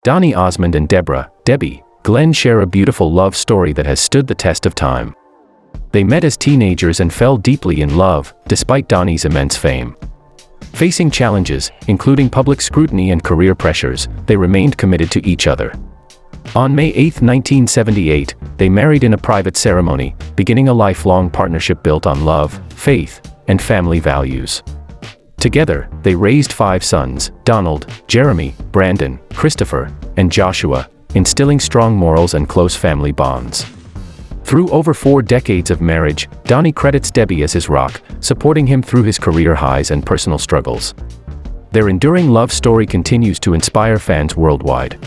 Donny Osmond and Debra, Debbie, Glenn share a beautiful love story that has stood the test of time. They met as teenagers and fell deeply in love, despite Donny's immense fame. Facing challenges, including public scrutiny and career pressures, they remained committed to each other. On May 8, 1978, they married in a private ceremony, beginning a lifelong partnership built on love, faith, and family values. Together, they raised 5 sons: Donald, Jeremy, Brandon, Christopher, and Joshua, instilling strong morals and close family bonds. Through over 4 decades of marriage, Donny credits Debbie as his rock, supporting him through his career highs and personal struggles. Their enduring love story continues to inspire fans worldwide.